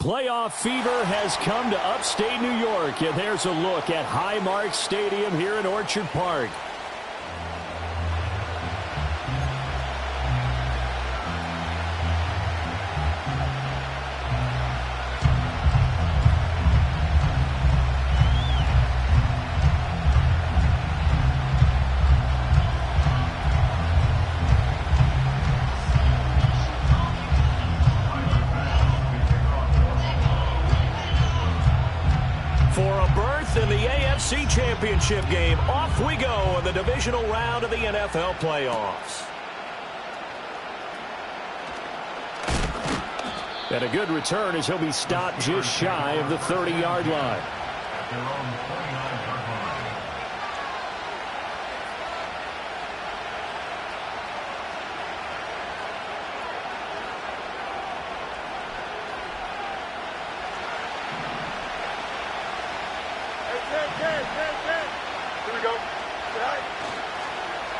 Playoff fever has come to upstate New York, and there's a look at Highmark Stadium here in Orchard Park. In the AFC Championship game, off we go in the divisional round of the NFL playoffs. And a good return as he'll be stopped just shy of the 30-yard line.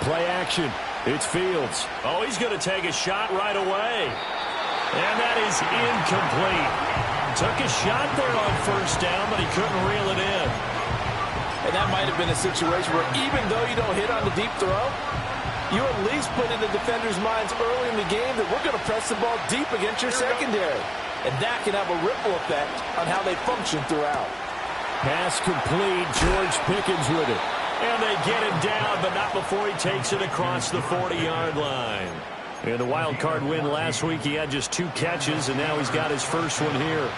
Play action. It's Fields. Oh, he's going to take a shot right away. And that is incomplete. Took a shot there on first down, but he couldn't reel it in. And that might have been a situation where even though you don't hit on the deep throw, you at least put in the defenders' minds early in the game that we're going to press the ball deep against your secondary. And that can have a ripple effect on how they function throughout. Pass complete. George Pickens with it. And they get him down, but not before he takes it across the 40-yard line. In the wild card win last week, he had just 2 catches, and now he's got his first one here.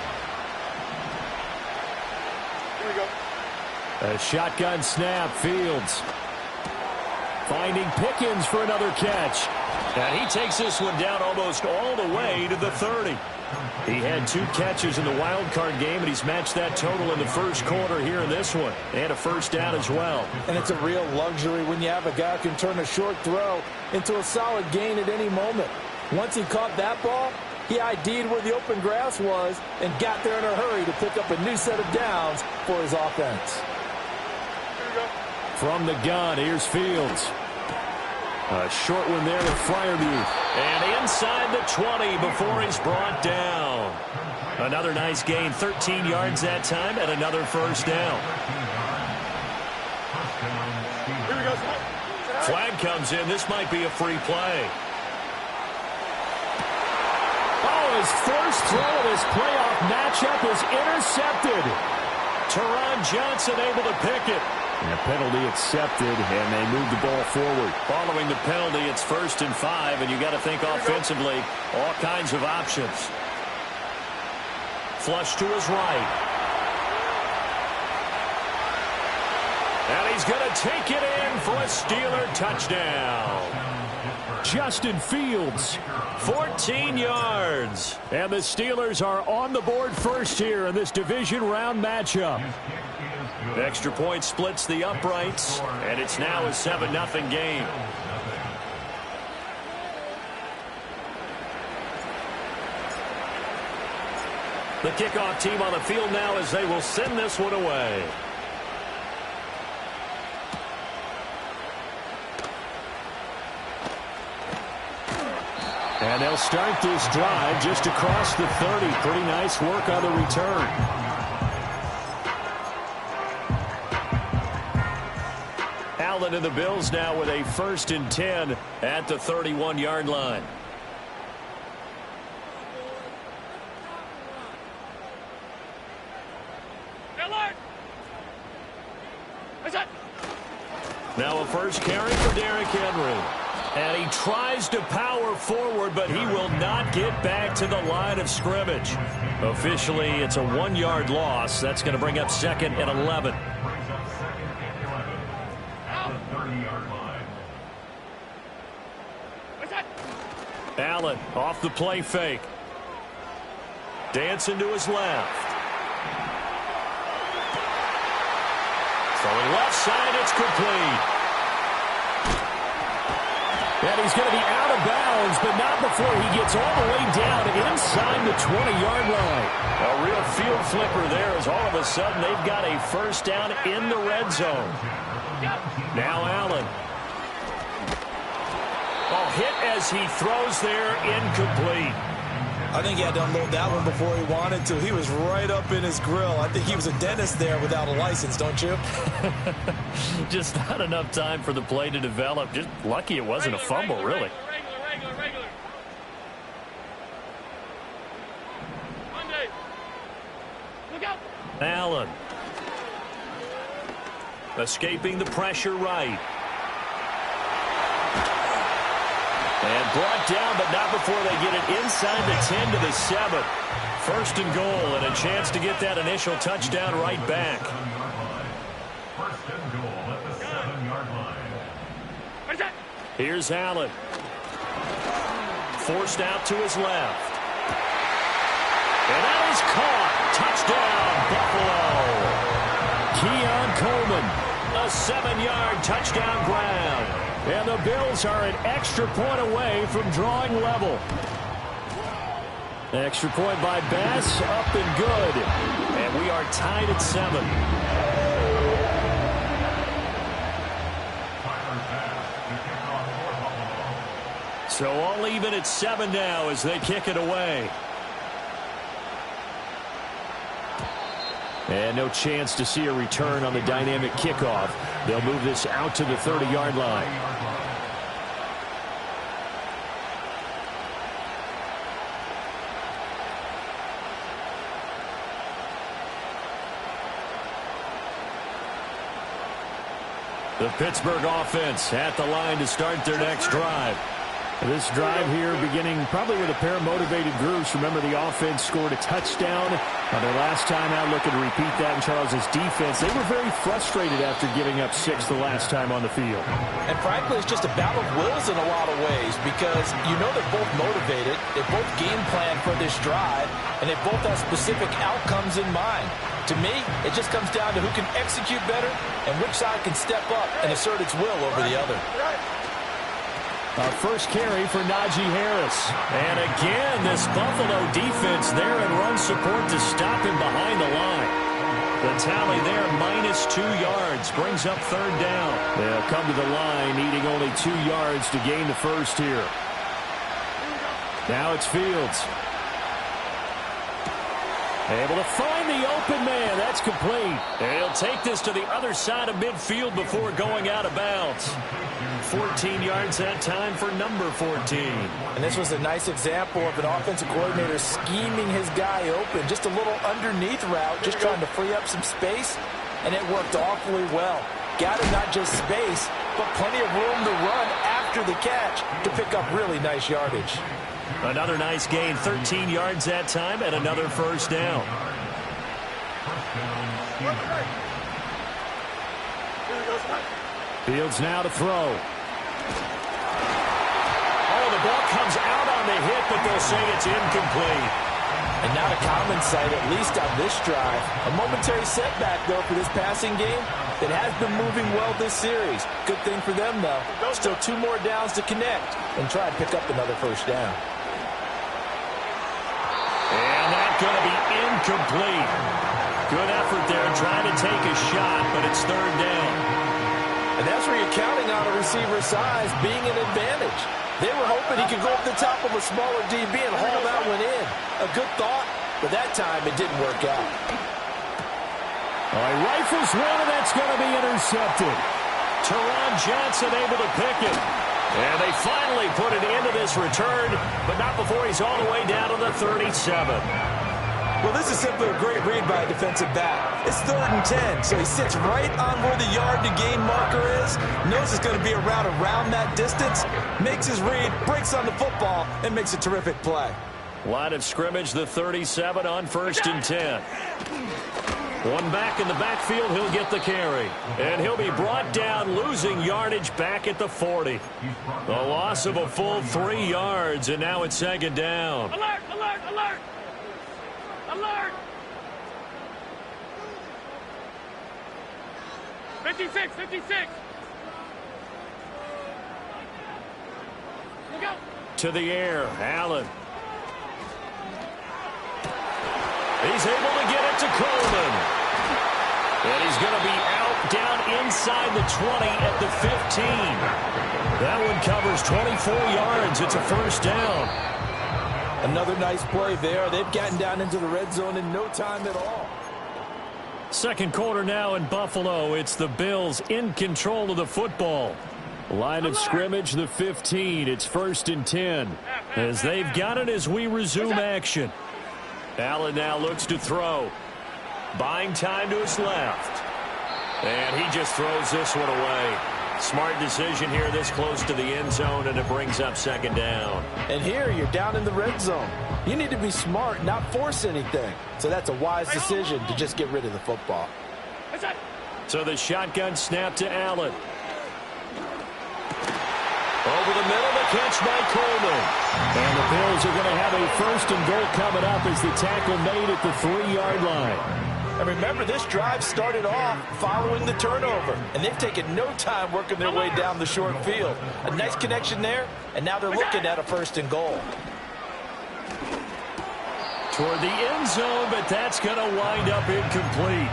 Here we go. A shotgun snap, Fields. Finding Pickens for another catch. And he takes this one down almost all the way to the 30. He had 2 catches in the wild card game, and he's matched that total in the first quarter here in this one. And a first down as well. And it's a real luxury when you have a guy who can turn a short throw into a solid gain at any moment. Once he caught that ball, he ID'd where the open grass was and got there in a hurry to pick up a new set of downs for his offense. Here we go. From the gun, here's Fields. A short one there to Freiermuth. And inside the 20 before he's brought down. Another nice gain, 13 yards that time, and another first down. Here we go. Flag comes in. This might be a free play. Oh, his first throw of this playoff matchup is intercepted. Teron Johnson able to pick it. And a penalty accepted, and they move the ball forward. Following the penalty, it's 1st and 5, and you got to think offensively, all kinds of options. Flush to his right. And he's going to take it in for a Steeler touchdown. Justin Fields, 14 yards. And the Steelers are on the board first here in this division round matchup. Extra point splits the uprights, and it's now a 7-0 game. The kickoff team on the field now as they will send this one away. And they'll start this drive just across the 30. Pretty nice work on the return. Allen and the Bills now with a 1st and 10 at the 31-yard line. Now a first carry for Derrick Henry. And he tries to power forward, but he will not get back to the line of scrimmage. Officially, it's a 1-yard loss. That's going to bring up 2nd and 11. Allen off the play fake. Dancing to his left. Throwing left side, it's complete. And he's going to be out of bounds, but not before he gets all the way down inside the 20-yard line. A real field flipper there as all of a sudden they've got a first down in the red zone. Now Allen. Oh, hit as he throws there, incomplete. I think he had to unload that one before he wanted to. He was right up in his grill. I think he was a dentist there without a license, don't you? Just not enough time for the play to develop. Just lucky it wasn't a fumble, really. Regular. Monday. Look out. Allen. Escaping the pressure right. And brought down, but not before they get it inside the 10 to the 7. First and goal, and a chance to get that initial touchdown right back. First and goal at the 7-yard line. Here's Allen. Forced out to his left. And that is caught. Touchdown, Buffalo. Keon Coleman, a 7-yard touchdown grab. And the Bills are an extra point away from drawing level. Extra point by Bass, up and good. And we are tied at 7. So all even at 7 now as they kick it away. And no chance to see a return on the dynamic kickoff. They'll move this out to the 30-yard line. The Pittsburgh offense at the line to start their next drive. This drive here beginning probably with a pair of motivated groups. Remember, the offense scored a touchdown on their last time out, looking to repeat that in Charles's defense. They were very frustrated after giving up 6 the last time on the field. And frankly, it's just a battle of wills in a lot of ways because you know they're both motivated. They both game plan for this drive, and they both have specific outcomes in mind. To me, it just comes down to who can execute better and which side can step up and assert its will over the other. Our first carry for Najee Harris. And again, this Buffalo defense there in run support to stop him behind the line. The tally there, -2 yards, brings up 3rd down. They'll come to the line, needing only 2 yards to gain the first here. Now it's Fields. Able to find the open man. That's complete. And he'll take this to the other side of midfield before going out of bounds. 14 yards that time for number 14. And this was a nice example of an offensive coordinator scheming his guy open. Just a little underneath route, just trying to free up some space, and it worked awfully well. Got him not just space, but plenty of room to run after the catch to pick up really nice yardage. Another nice gain, 13 yards that time, and another first down. Fields now to throw. Oh, the ball comes out on the hit, but they'll say it's incomplete. And not a common sight, at least on this drive. A momentary setback, though, for this passing game that has been moving well this series. Good thing for them, though. Still 2 more downs to connect and try to pick up another first down. And that's going to be incomplete. Good effort there trying to take a shot, but it's 3rd down. And that's where you're counting on a receiver's size being an advantage. They were hoping he could go up the top of a smaller DB and haul that one in. A good thought, but that time it didn't work out. All right, rifles one, and that's going to be intercepted. Teron Johnson able to pick it. And they finally put it into this return, but not before he's all the way down to the 37. Well, this is simply a great read by a defensive back. It's 3rd and 10, so he sits right on where the yard-to-gain marker is, knows it's going to be a route around that distance, makes his read, breaks on the football, and makes a terrific play. Line of scrimmage, the 37 on 1st and 10. One back in the backfield, he'll get the carry. And he'll be brought down, losing yardage back at the 40. The loss of a full 3 yards, and now it's 2nd down. Alert, alert, alert! Alert! 56, 56! Look out! To the air, Allen. He's able to get it to Coleman. And he's going to be out down inside the 20 at the 15. That one covers 24 yards. It's a first down. Another nice play there. They've gotten down into the red zone in no time at all. Second quarter now in Buffalo. It's the Bills in control of the football. Line of scrimmage, the 15. It's 1st and 10. As they've got it as we resume action. Allen now looks to throw. Buying time to his left. And he just throws this one away. Smart decision here this close to the end zone, and it brings up 2nd down. And here you're down in the red zone. You need to be smart, not force anything. So that's a wise decision to just get rid of the football. So the shotgun snap to Allen. Over the middle, the catch by Coleman. And the Bills are going to have a 1st and goal coming up as the tackle made at the 3-yard line. And remember, this drive started off following the turnover. And they've taken no time working their way down the short field. A nice connection there, and now they're looking at a 1st and goal. Toward the end zone, but that's going to wind up incomplete.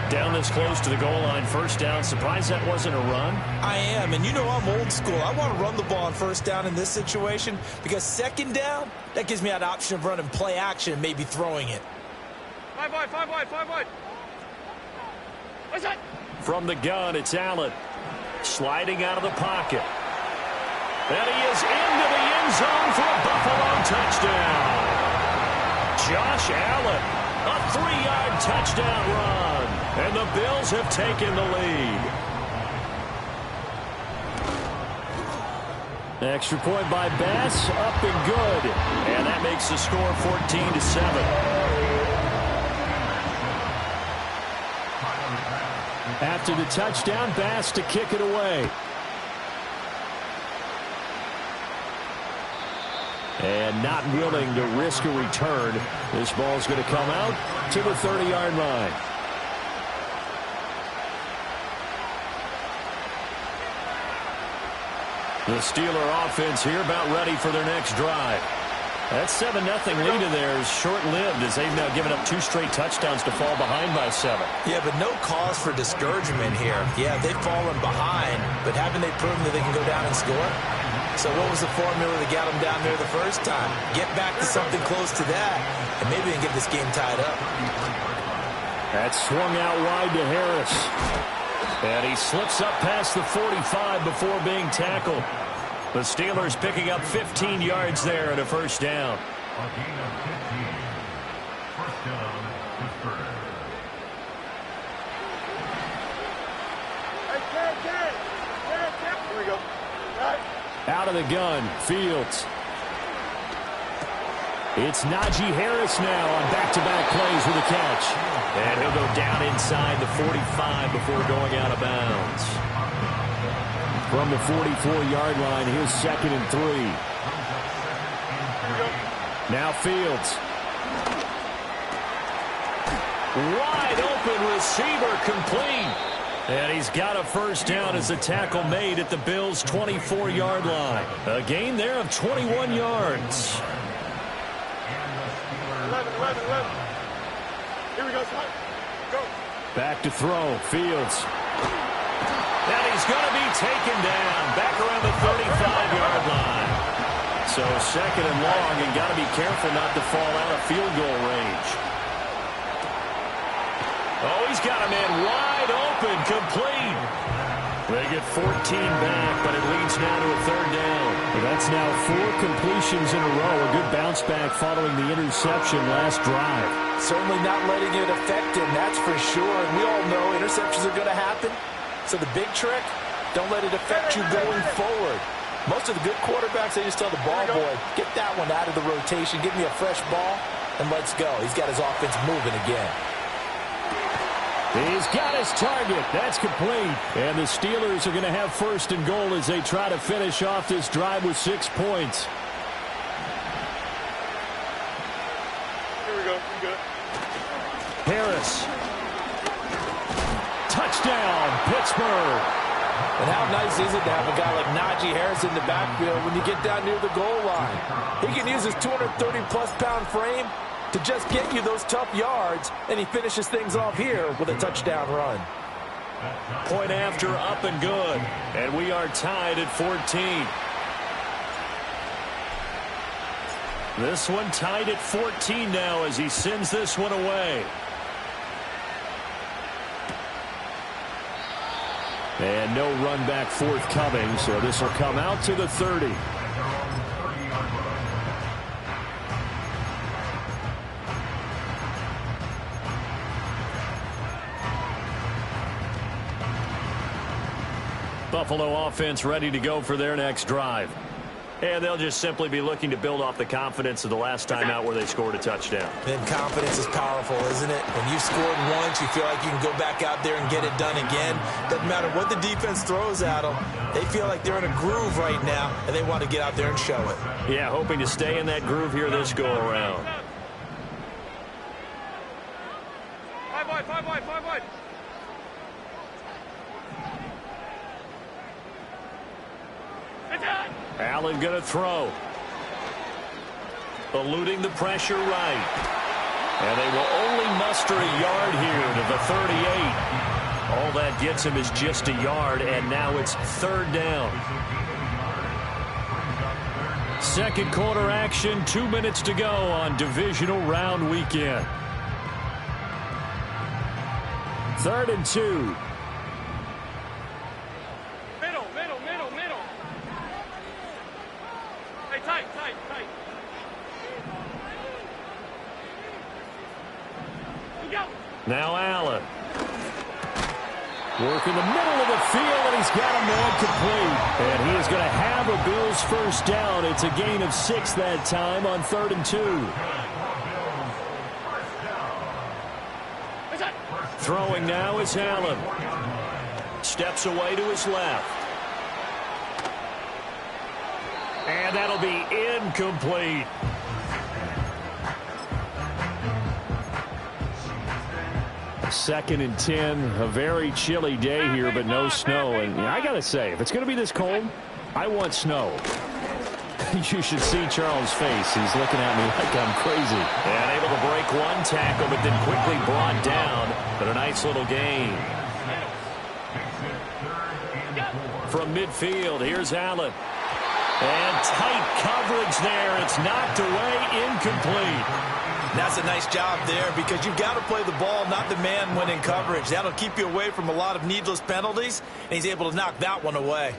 Down this close to the goal line, 1st down. Surprised that wasn't a run? I am, and you know I'm old school. I want to run the ball on 1st down in this situation because 2nd down, that gives me that option of running play action and maybe throwing it. 5 wide, 5 wide, 5 wide. What's that? From the gun, it's Allen. Sliding out of the pocket. And he is into the end zone for a Buffalo touchdown. Josh Allen, a 3-yard touchdown run. And the Bills have taken the lead. Extra point by Bass, up and good. And that makes the score 14-7. After the touchdown, Bass to kick it away. And not willing to risk a return. This ball's going to come out to the 30-yard line. The Steeler offense here about ready for their next drive. That 7-0 lead in there is short-lived as they've now given up 2 straight touchdowns to fall behind by 7. Yeah, but no cause for discouragement here. Yeah, they've fallen behind, but haven't they proven that they can go down and score? So what was the formula that got them down there the first time? Get back to something close to that, and maybe they can get this game tied up. That swung out wide to Harris. And he slips up past the 45 before being tackled. The Steelers picking up 15 yards there and a 1st down. A gain of 15. 1st down, Pittsburgh. Here we go. Out of the gun, Fields. It's Najee Harris now on back-to-back plays with a catch. And he'll go down inside the 45 before going out of bounds. From the 44-yard line, here's 2nd and 3. Now Fields. Wide open receiver complete. And he's got a 1st down as the tackle made at the Bills' 24-yard line. A gain there of 21 yards. 11. Here we go, Scott. Go. Back to throw. Fields. And he's going to be taken down back around the 35-yard line. So 2nd and long, and got to be careful not to fall out of field goal range. Oh, he's got a man wide open, complete. They get 14 back, but it leads now to a 3rd down. That's now 4 completions in a row. A good bounce back following the interception last drive. Certainly not letting it affect him, that's for sure. And we all know interceptions are going to happen. So the big trick, don't let it affect you going forward. Most of the good quarterbacks, they just tell the ball boy, get that one out of the rotation, give me a fresh ball, and let's go. He's got his offense moving again. He's got his target. That's complete. And the Steelers are going to have 1st and goal as they try to finish off this drive with 6 points. Here we go. We good. Harris. Touchdown, Pittsburgh. And how nice is it to have a guy like Najee Harris in the backfield when you get down near the goal line? He can use his 230-plus pound frame to just get you those tough yards, and he finishes things off here with a touchdown run. Point after, up and good. And we are tied at 14. This one tied at 14 now as he sends this one away. And no run back forthcoming, so this will come out to the 30. Buffalo offense ready to go for their next drive. And they'll just simply be looking to build off the confidence of the last time out where they scored a touchdown. And confidence is powerful, isn't it? When you've scored once, you feel like you can go back out there and get it done again. Doesn't matter what the defense throws at them. They feel like they're in a groove right now, and they want to get out there and show it. Yeah, hoping to stay in that groove here this go-around. 5 wide, 5 wide, 5 wide. Allen going to throw. Eluding the pressure right. And they will only muster a yard here to the 38. All that gets him is just a yard, and now it's third down. Second quarter action, 2 minutes to go on divisional round weekend. 3rd and 2. Middle. Hey, tight. Go. Now Allen. Working the middle of the field, and he's got a man complete. And he is going to have a Bills first down. It's a gain of 6 that time on 3rd and 2. Throwing now is Allen. Steps away to his left. And that'll be incomplete. Second and 10, a very chilly day here, but no snow. And I got to say, if it's going to be this cold, I want snow. You should see Charles' face. He's looking at me like I'm crazy. And able to break one tackle, but then quickly brought down. But a nice little gain. From midfield, here's Allen. And tight coverage there. It's knocked away, incomplete. That's a nice job there because you've got to play the ball, not the man when in coverage. That'll keep you away from a lot of needless penalties, and he's able to knock that one away.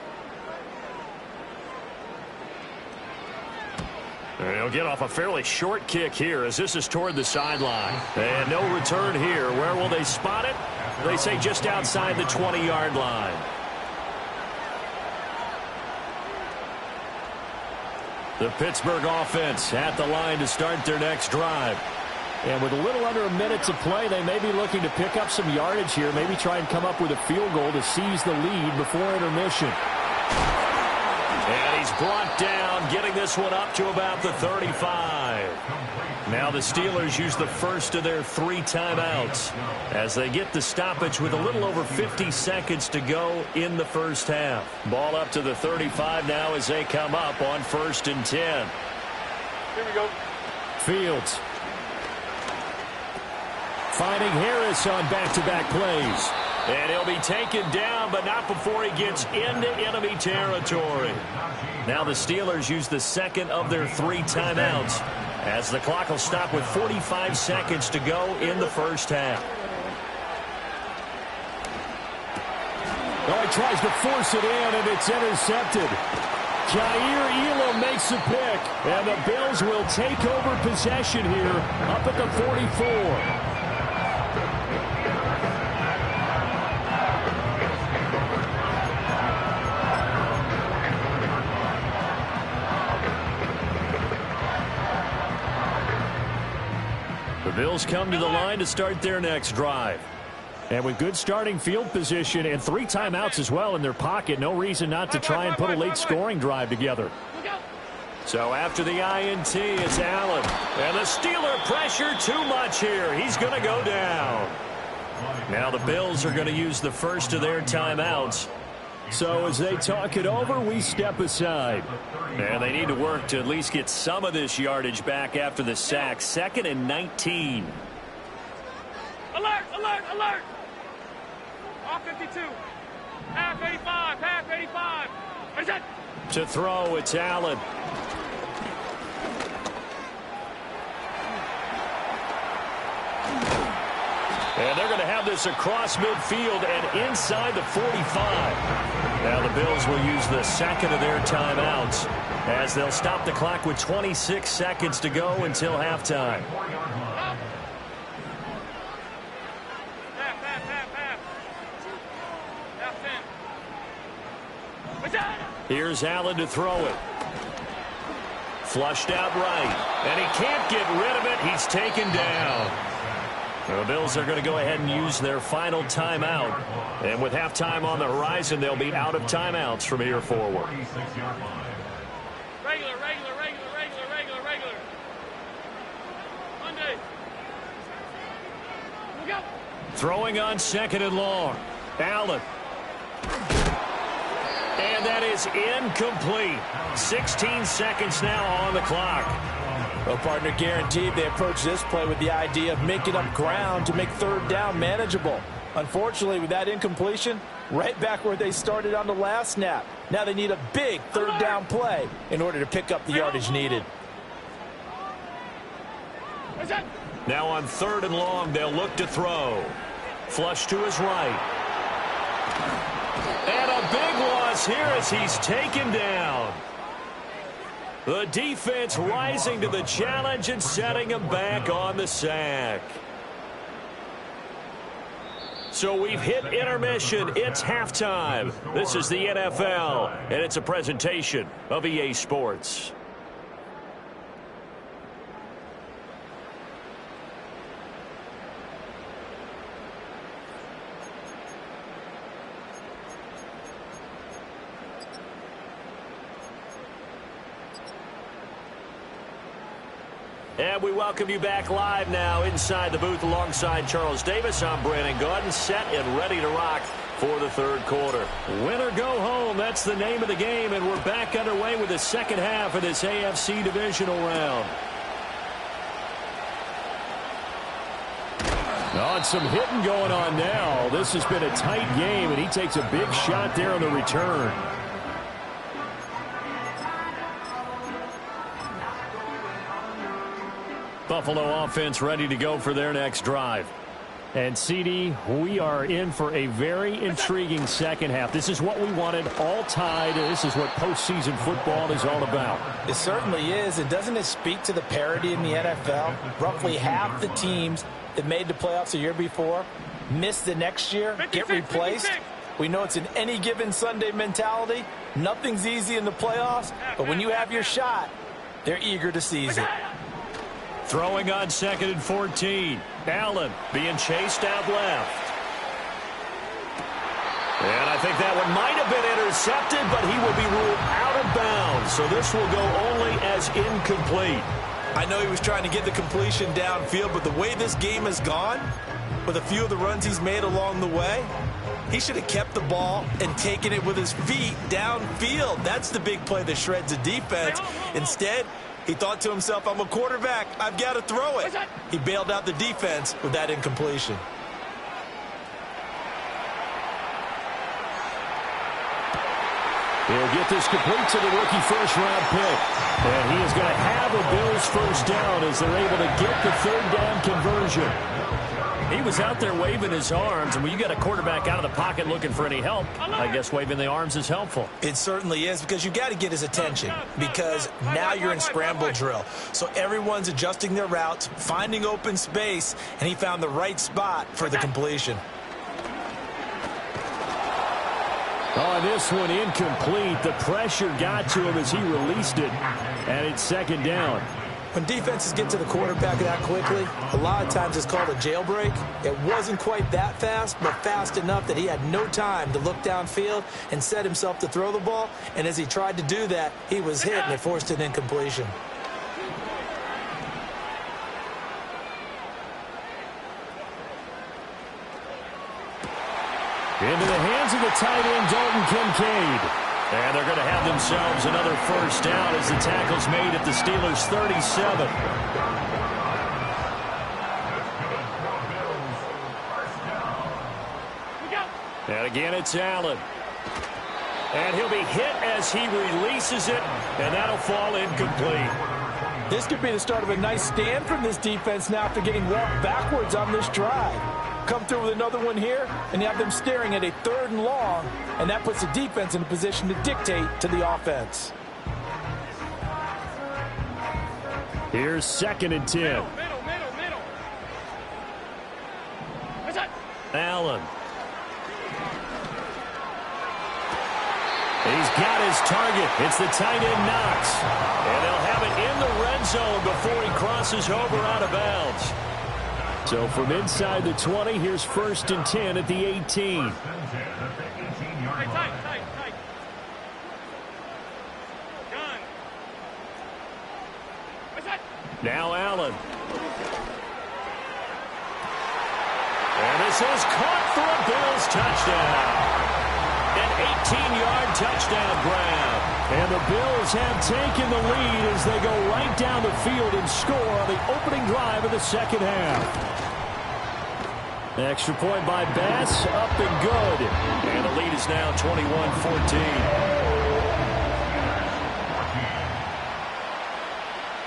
And he'll get off a fairly short kick here as this is toward the sideline. And no return here. Where will they spot it? They say just outside the 20-yard line. The Pittsburgh offense at the line to start their next drive. And with a little under a minute to play, they may be looking to pick up some yardage here, maybe try and come up with a field goal to seize the lead before intermission. And he's brought down, getting this one up to about the 35. Now the Steelers use the first of their 3 timeouts as they get the stoppage with a little over 50 seconds to go in the first half. Ball up to the 35 now as they come up on 1st and 10. Here we go. Fields. Finding Harris on back-to-back plays. And he'll be taken down, but not before he gets into enemy territory. Now the Steelers use the second of their 3 timeouts as the clock will stop with 45 seconds to go in the first half. Oh, he tries to force it in, and it's intercepted. Jair Elam makes the pick, and the Bills will take over possession here up at the 44. The Bills come to the line to start their next drive. And with good starting field position and 3 timeouts as well in their pocket, no reason not to try and put a late scoring drive together. So after the INT, it's Allen. And the Steeler pressure too much here. He's going to go down. Now the Bills are going to use the first of their timeouts. So as they talk it over, we step aside. And they need to work to at least get some of this yardage back after the sack. 2nd and 19. Alert, alert, alert. Off 52. Half 85, half 85. What is that? To throw, it's Allen. And they're going to have this across midfield and inside the 45. Now the Bills will use the second of their timeouts as they'll stop the clock with 26 seconds to go until halftime. Here's Allen to throw it. Flushed out right. And he can't get rid of it. He's taken down. The Bills are going to go ahead and use their final timeout. And with halftime on the horizon, they'll be out of timeouts from here forward. Regular. Monday. Look out. Throwing on second and long. Allen. And that is incomplete. 16 seconds now on the clock. Well, partner, guaranteed they approach this play with the idea of making up ground to make third down manageable. Unfortunately, with that incompletion, right back where they started on the last snap. Now they need a big third down play in order to pick up the yardage needed. Now on third and long, they'll look to throw. Flush to his right. And a big loss here as he's taken down. The defense rising to the challenge and setting him back on the sack. So we've hit intermission. It's halftime. This is the NFL, and it's a presentation of EA Sports. And we welcome you back live now inside the booth alongside Charles Davis. I'm Brandon Gaudin, set and ready to rock for the third quarter. Win or go home, that's the name of the game, and we're back underway with the second half of this AFC divisional round. Oh, and some hitting going on now. This has been a tight game, and he takes a big shot there on the return. Buffalo offense ready to go for their next drive. And, CD, we are in for a very intriguing second half. This is what we wanted, all tied. This is what postseason football is all about. It certainly is. And doesn't it speak to the parity in the NFL? Roughly half the teams that made the playoffs a year before miss the next year, get replaced. We know it's an any given Sunday mentality. Nothing's easy in the playoffs, but when you have your shot, they're eager to seize it. Throwing on second and 14. Allen being chased out left. And I think that one might have been intercepted, but he will be ruled out of bounds. So this will go only as incomplete. I know he was trying to get the completion downfield, but the way this game has gone, with a few of the runs he's made along the way, he should have kept the ball and taken it with his feet downfield. That's the big play that shreds the defense. Instead, he thought to himself, I'm a quarterback. I've got to throw it. He bailed out the defense with that incompletion. He'll get this complete to the rookie first-round pick. And he is going to have a Bills first down as they're able to get the third down conversion. He was out there waving his arms, and when you got a quarterback out of the pocket looking for any help, I guess waving the arms is helpful. It certainly is, because you got to get his attention, because now you're in scramble drill. So everyone's adjusting their routes, finding open space, and he found the right spot for the completion. Oh, this one incomplete. The pressure got to him as he released it, and it's second down. When defenses get to the quarterback that quickly, a lot of times it's called a jailbreak. It wasn't quite that fast, but fast enough that he had no time to look downfield and set himself to throw the ball. And as he tried to do that, he was hit and it forced an incompletion. Into the hands of the tight end, Dalton Kincaid. And they're going to have themselves another first down as the tackle's made at the Steelers' 37. And again, it's Allen. And he'll be hit as he releases it, and that'll fall incomplete. This could be the start of a nice stand from this defense now after getting walked backwards on this drive. come through with another one here, and you have them staring at a 3rd and long, and that puts the defense in a position to dictate to the offense. Here's 2nd and 10. Middle. What's that? Allen. He's got his target. It's the tight end Knox. And they'll have it in the red zone before he crosses over out of bounds. So from inside the 20, here's 1st and 10 at the 18. Tight. Gun. What's that? Now Allen. And this is caught for a Bills touchdown. An 18-yard touchdown grab. And the Bills have taken the lead as they go right down the field and score on the opening drive of the 2nd half. Extra point by Bass, up and good. And the lead is now 21-14.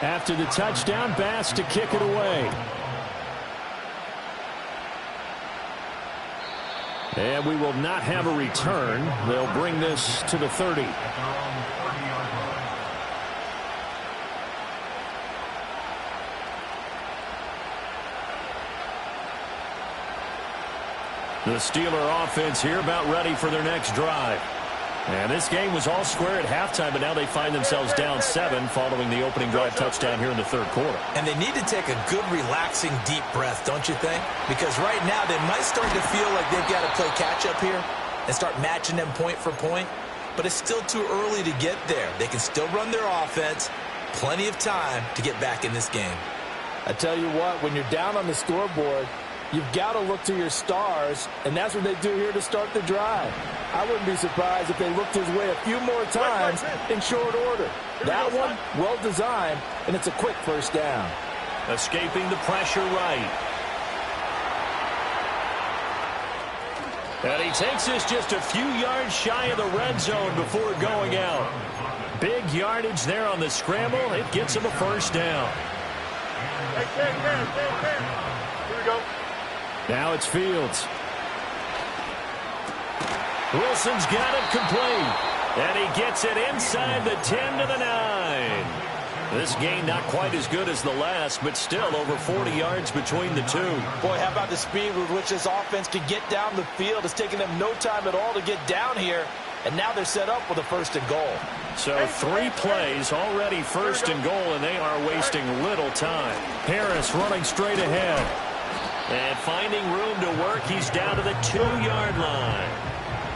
After the touchdown, Bass to kick it away. And we will not have a return. They'll bring this to the 30. The Steeler offense here about ready for their next drive. And this game was all square at halftime, but now they find themselves down 7 following the opening drive touchdown here in the 3rd quarter. And they need to take a good, relaxing, deep breath, don't you think? Because right now they might start to feel like they've got to play catch-up here and start matching them point for point. But it's still too early to get there. They can still run their offense. Plenty of time to get back in this game. I tell you what, when you're down on the scoreboard, you've got to look to your stars, and that's what they do here to start the drive. I wouldn't be surprised if they looked his way a few more times in short order. That one, well designed, and it's a quick 1st down. Escaping the pressure right. And he takes this just a few yards shy of the red zone before going out. Big yardage there on the scramble. It gets him a 1st down. Here we go. Now it's Fields. Wilson's got it complete. And he gets it inside the 10 to the 9. This game not quite as good as the last, but still over 40 yards between the two. Boy, how about the speed with which this offense could get down the field? It's taken them no time at all to get down here. And now they're set up with a 1st and goal. So 3 plays, already 1st and goal, and they are wasting little time. Harris running straight ahead. And finding room to work, he's down to the 2-yard line.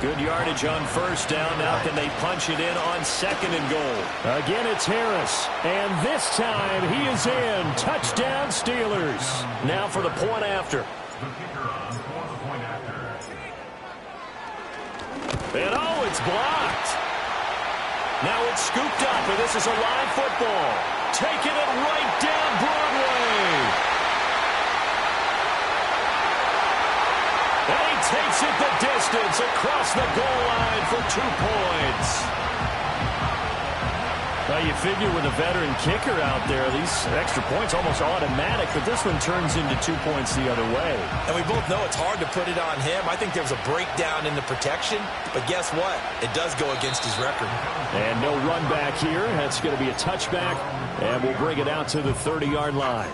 Good yardage on 1st down. Now can they punch it in on 2nd and goal? Again, it's Harris. And this time he is in. Touchdown, Steelers. Now for the point after. And oh, it's blocked. Now it's scooped up, and this is a live football. Taking it right down Broadway. And he takes it the distance across the goal line for 2 points. Well, you figure with a veteran kicker out there, these extra points almost automatic, but this one turns into 2 points the other way. And we both know it's hard to put it on him. I think there's a breakdown in the protection, but guess what? It does go against his record. And no run back here. That's going to be a touchback, and we'll bring it out to the 30-yard line.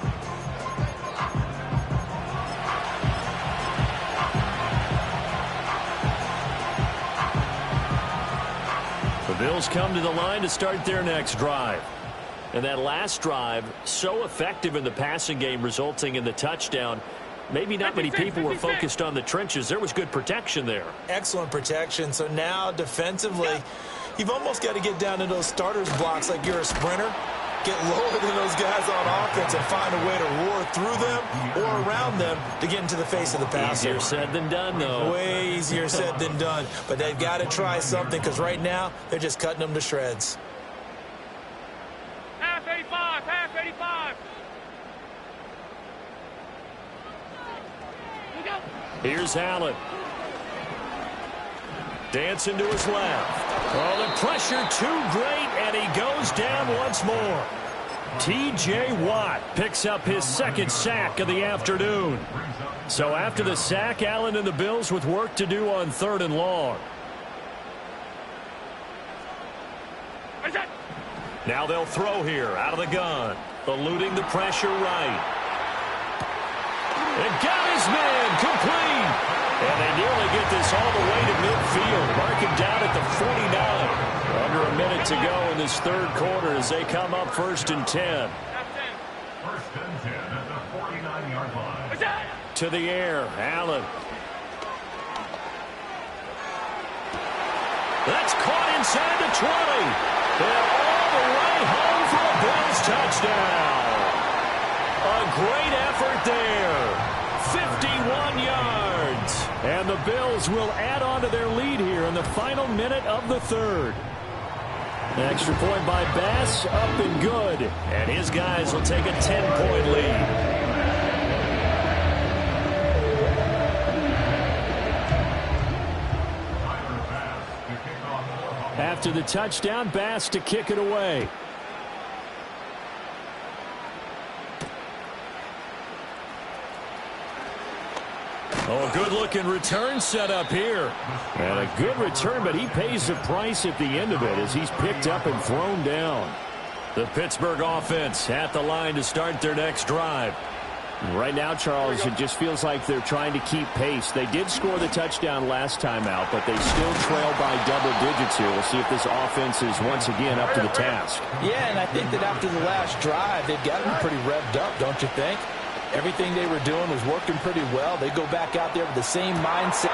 The Bills come to the line to start their next drive. And that last drive, so effective in the passing game, resulting in the touchdown. Maybe not many people were focused on the trenches. There was good protection there. Excellent protection. So now defensively, you've almost got to get down to those starters blocks like you're a sprinter. Get lower than those guys on offense and find a way to roar through them or around them to get into the face of the passer. Easier said than done, though. Way easier said than done. But they've got to try something because right now they're just cutting them to shreds. Half 85, half 85. Here we go. Here's Allen. Dancing to his left. Oh, the pressure too great, and he goes down once more. T.J. Watt picks up his second sack of the afternoon. So after the sack, Allen and the Bills with work to do on 3rd and long. Now they'll throw here out of the gun. Eluding the pressure right. And got his man complete. And they nearly get this all the way to midfield. Mark him down at the 49. Under a minute to go in this 3rd quarter as they come up 1st and 10. 1st and 10 at the 49-yard line. To the air, Allen. That's caught inside the 20. And all the way home for a Bills touchdown. A great effort there. 51 yards. And the Bills will add on to their lead here in the final minute of the 3rd. An extra point by Bass, up and good. And his guys will take a 10-point lead. After the touchdown, Bass to kick it away. Oh, a good-looking return set up here. And a good return, but he pays the price at the end of it as he's picked up and thrown down. The Pittsburgh offense at the line to start their next drive. Right now, Charles, it just feels like they're trying to keep pace. They did score the touchdown last time out, but they still trail by double digits here. We'll see if this offense is once again up to the task. Yeah, and I think that after the last drive, they've gotten pretty revved up, don't you think? Everything they were doing was working pretty well. They go back out there with the same mindset.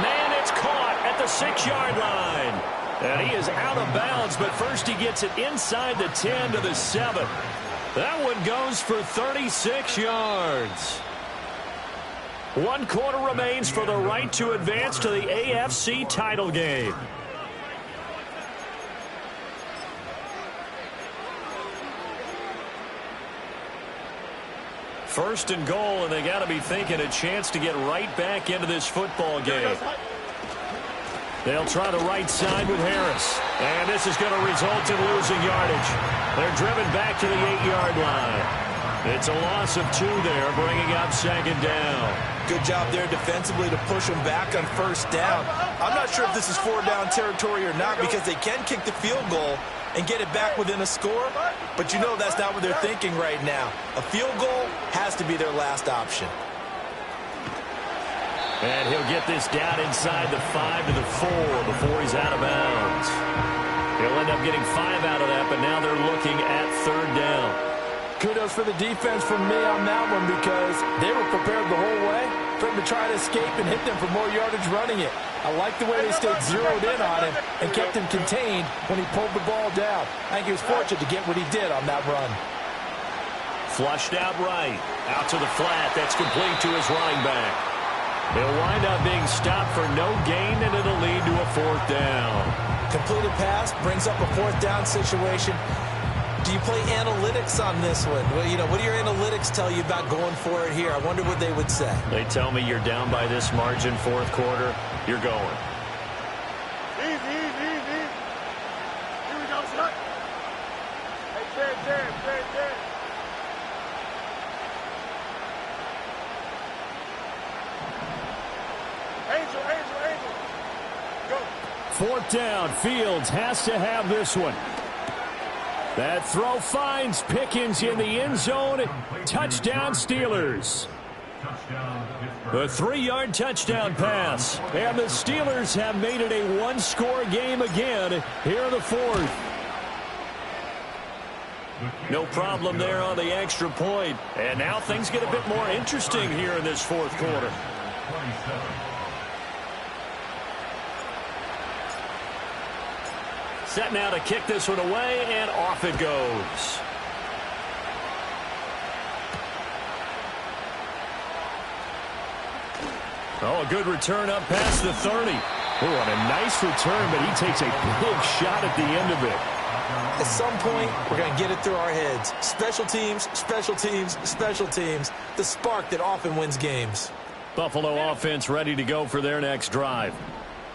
Man, it's caught at the 6-yard line. And he is out of bounds, but first he gets it inside the 10 to the 7. That one goes for 36 yards. 1 quarter remains for the right to advance to the AFC title game. First and goal, and they got to be thinking a chance to get right back into this football game. They'll try the right side with Harris. And this is going to result in losing yardage. They're driven back to the 8-yard line. It's a loss of 2 there, bringing up 2nd down. Good job there defensively to push them back on 1st down. I'm not sure if this is 4-down territory or not because they can kick the field goal and get it back within a score. But you know that's not what they're thinking right now. A field goal has to be their last option. And he'll get this down inside the 5 to the 4 before he's out of bounds. He'll end up getting 5 out of that, but now they're looking at 3rd down. Kudos for the defense from me on that one because they were prepared the whole way for him to try to escape and hit them for more yardage running it. I like the way they stayed zeroed in on him and kept him contained when he pulled the ball down. I think he was fortunate to get what he did on that run. Flushed out right. Out to the flat. That's complete to his running back. He'll wind up being stopped for no gain, and it'll lead to a 4th down. Completed pass brings up a 4th down situation. Do you play analytics on this one? Well, you know, what do your analytics tell you about going for it here? I wonder what they would say. They tell me you're down by this margin, 4th quarter. You're going. Easy. Here we go, son. Hey, Jared. Angel. Go. 4th down. Fields has to have this one. That throw finds Pickens in the end zone. Touchdown, Steelers. A 3-yard touchdown pass. And the Steelers have made it a 1-score game again here in the 4th. No problem there on the extra point. And now things get a bit more interesting here in this 4th quarter. Set now to kick this one away, and off it goes. Oh, a good return up past the 30. Oh, and a nice return, but he takes a big shot at the end of it. At some point, we're going to get it through our heads. Special teams. The spark that often wins games. Buffalo offense ready to go for their next drive.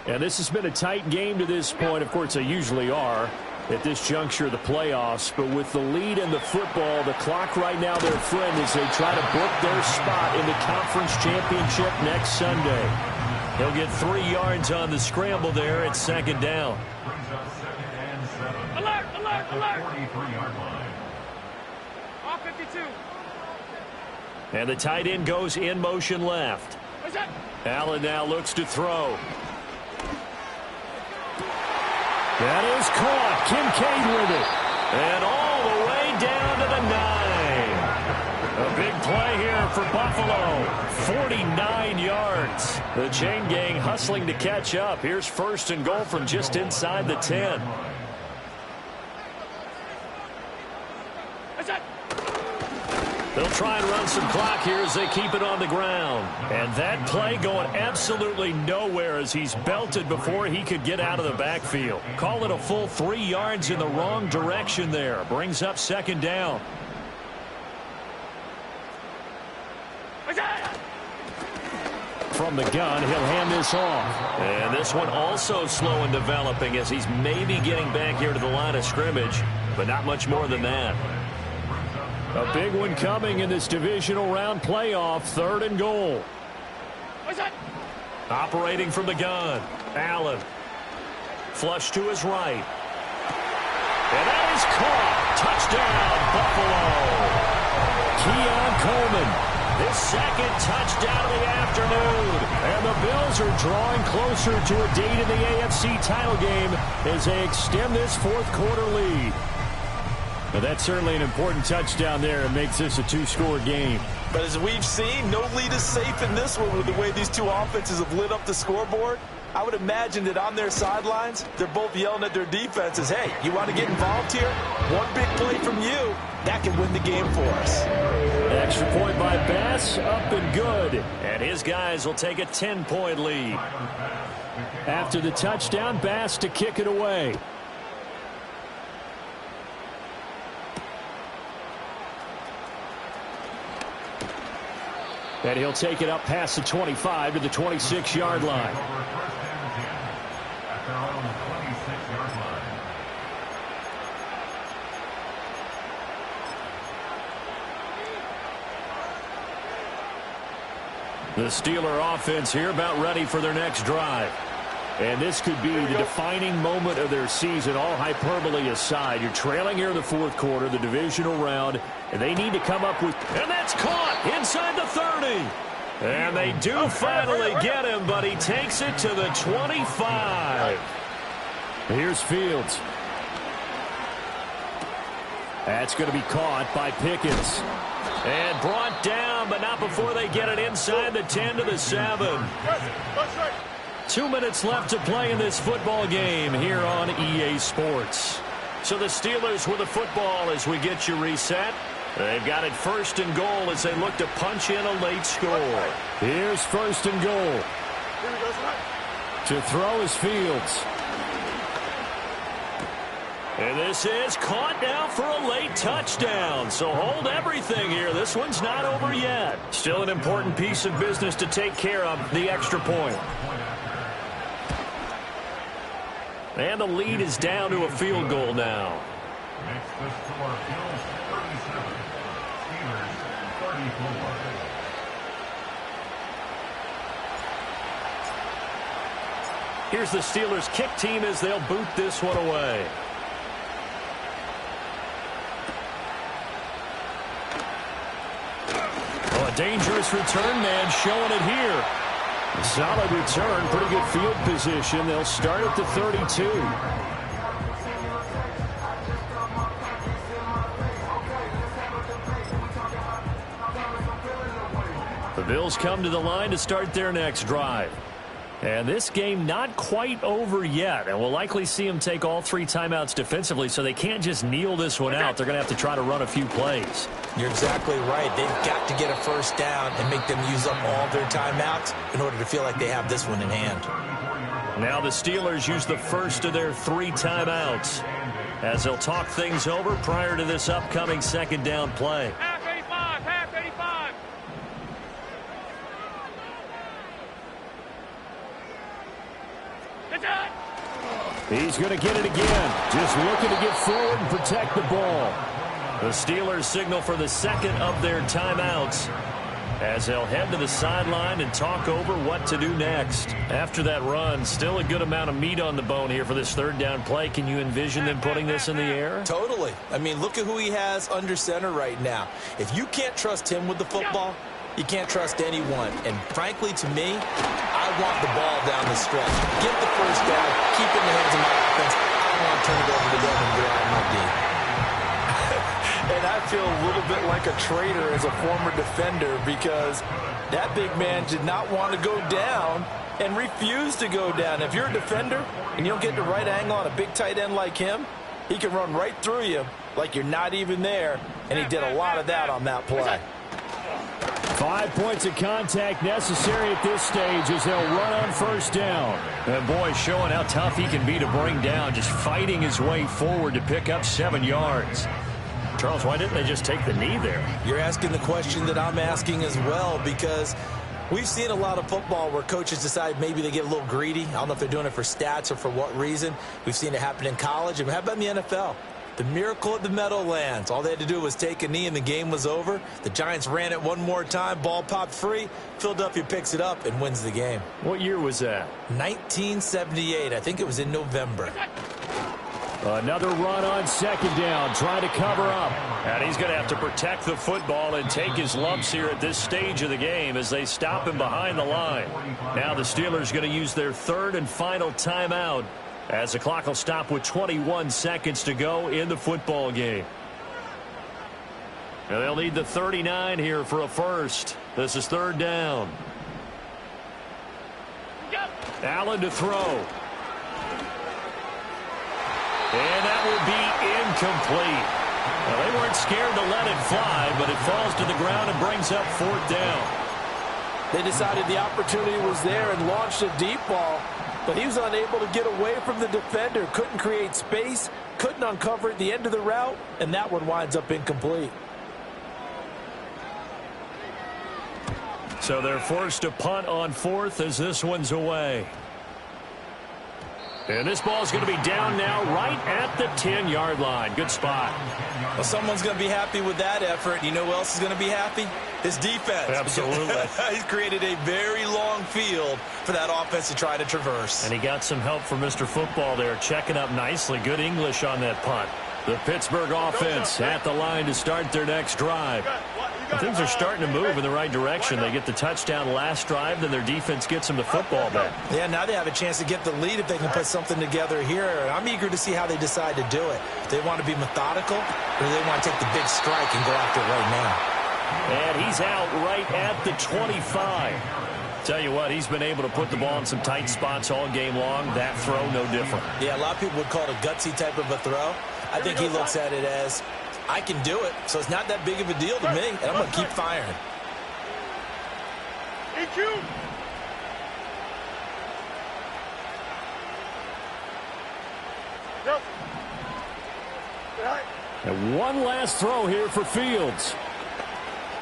And this has been a tight game to this point. Of course, they usually are. at this juncture of the playoffs. But with the lead in the football, the clock right now their friend as they try to book their spot in the conference championship next Sunday. He'll get 3 yards on the scramble there at second down. Alert, alert, alert. 43-yard line. All 52. And the tight end goes in motion left. What's that? Allen now looks to throw. That is caught. Kincaid with it. And all the way down to the 9. A big play here for Buffalo. 49 yards. The chain gang hustling to catch up. Here's first and goal from just inside the 10. What's that? They'll try and run some clock here as they keep it on the ground. And that play going absolutely nowhere as he's belted before he could get out of the backfield. Call it a full 3 yards in the wrong direction there. Brings up second down. What's that? From the gun, he'll hand this off. And this one also slow in developing as he's maybe getting back here to the line of scrimmage, but not much more than that. A big one coming in this divisional round playoff. 3rd and goal. What's that? Operating from the gun, Allen. Flush to his right. And that is caught. Touchdown, Buffalo. Keon Coleman, his second touchdown of the afternoon. And the Bills are drawing closer to a date in the AFC title game as they extend this 4th quarter lead. Well, that's certainly an important touchdown there. It makes this a 2-score game. But as we've seen, no lead is safe in this one with the way these two offenses have lit up the scoreboard. I would imagine that on their sidelines, they're both yelling at their defenses, hey, you want to get involved here? One big play from you, that can win the game for us. Extra point by Bass, up and good. And his guys will take a 10-point lead. After the touchdown, Bass to kick it away. And he'll take it up past the 25 to the 26-yard line. The Steeler offense here about ready for their next drive. And this could be the defining moment of their season, all hyperbole aside. You're trailing here in the 4th quarter, the divisional round, and they need to come up with... And that's caught inside the 30. And they do finally get him, but he takes it to the 25. Here's Fields. That's going to be caught by Pickens. And brought down, but not before they get it inside the 10 to the 7. 2 minutes left to play in this football game here on EA Sports. So the Steelers with the football as we get you reset. They've got it 1st and goal as they look to punch in a late score. Here's 1st and goal. To throw is Fields. And this is caught now for a late touchdown. So hold everything here. This one's not over yet. Still an important piece of business to take care of, the extra point. And the lead is down to a field goal now. Makes the score Bills 37, Steelers 34. Here's the Steelers kick team as they'll boot this one away. Oh, a dangerous return man showing it here. Solid return, pretty good field position. They'll start at the 32. The Bills come to the line to start their next drive. And this game not quite over yet. And we'll likely see them take all 3 timeouts defensively, so they can't just kneel this one out. They're going to have to try to run a few plays. You're exactly right. They've got to get a 1st down and make them use up all their timeouts in order to feel like they have this one in hand. Now the Steelers use the first of their 3 timeouts as they'll talk things over prior to this upcoming 2nd down play. Half 85, half 85. That's it. He's going to get it again. Just looking to get forward and protect the ball. The Steelers signal for the second of their timeouts as they'll head to the sideline and talk over what to do next. After that run, still a good amount of meat on the bone here for this third down play. Can you envision them putting this in the air? Totally. I mean, look at who he has under center right now. If you can't trust him with the football, you can't trust anyone. And frankly, to me, I want the ball down the stretch. Get the first down, keep it in the hands of my offense. I don't want to turn it over to them and get out of my D. And I feel a little bit like a traitor as a former defender because that big man did not want to go down and refused to go down. If you're a defender and you don't get the right angle on a big tight end like him, he can run right through you like you're not even there, and he did a lot of that on that play. 5 points of contact necessary at this stage as they'll run on first down. And boy, showing how tough he can be to bring down, just fighting his way forward to pick up 7 yards. Charles, why didn't they just take the knee there? You're asking the question that I'm asking as well, because we've seen a lot of football where coaches decide maybe they get a little greedy. I don't know if they're doing it for stats or for what reason. We've seen it happen in college. And how about in the NFL? The miracle at the Meadowlands. All they had to do was take a knee and the game was over. The Giants ran it one more time. Ball popped free. Philadelphia picks it up and wins the game. What year was that? 1978. I think it was in November. Another run on second down, trying to cover up. And he's going to have to protect the football and take his lumps here at this stage of the game as they stop him behind the line. Now the Steelers going to use their third and final timeout as the clock will stop with 21 seconds to go in the football game. And they'll need the 39 here for a first. This is third down. Allen to throw. And that will be incomplete. Well, they weren't scared to let it fly, but it falls to the ground and brings up fourth down. They decided the opportunity was there and launched a deep ball, but he was unable to get away from the defender, couldn't create space, couldn't uncover at the end of the route, and that one winds up incomplete. So they're forced to punt on fourth as this one's away. And this ball is going to be down now right at the 10-yard line. Good spot. Well, someone's going to be happy with that effort. You know who else is going to be happy? His defense. Absolutely. He's created a very long field for that offense to try to traverse. And he got some help from Mr. Football there, checking up nicely. Good English on that punt. The Pittsburgh offense at the line to start their next drive. And things are starting to move in the right direction. They get the touchdown last drive, then their defense gets them the football back. Yeah, now they have a chance to get the lead if they can put something together here. I'm eager to see how they decide to do it. Do they want to be methodical, or do they want to take the big strike and go after it right now? And he's out right at the 25. Tell you what, he's been able to put the ball in some tight spots all game long. That throw, no different. Yeah, a lot of people would call it a gutsy type of a throw. I think he looks at it as, I can do it, so it's not that big of a deal to me, and I'm going to keep firing. EQ. Yep. And one last throw here for Fields.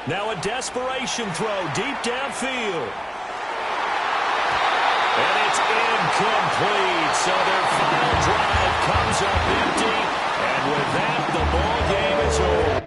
Now a desperation throw deep downfield. And it's incomplete. So their final drive comes up empty. And with that, the ball game is over.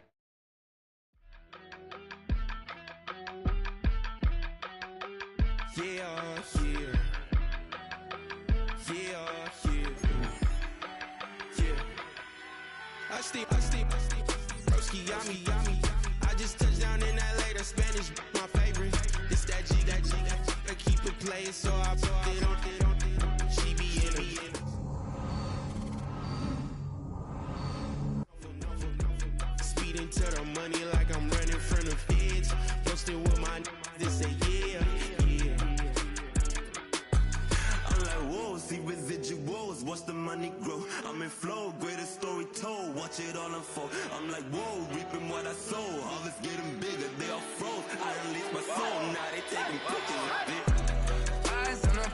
I just touched down in LA, the Spanish, my favorite. This that G, I keep it playing, so I put it on. She be in me. Speeding to the money like I'm running from the feds. Posted with my they say yeah. I'm like, whoa, see residuals, watch the money grow. I'm in flow, greatest story told, watch it all unfold. I'm like, whoa, reaping what I sow. Harvest getting bigger, they all froze. I release my soul, now they taking pictures of it. Eyes on a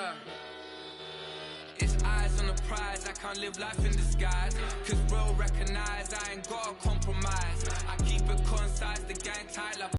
Yeah. It's eyes on the prize, I can't live life in disguise. Cause bro recognize I ain't gotta compromise. I keep it concise, the gang tight like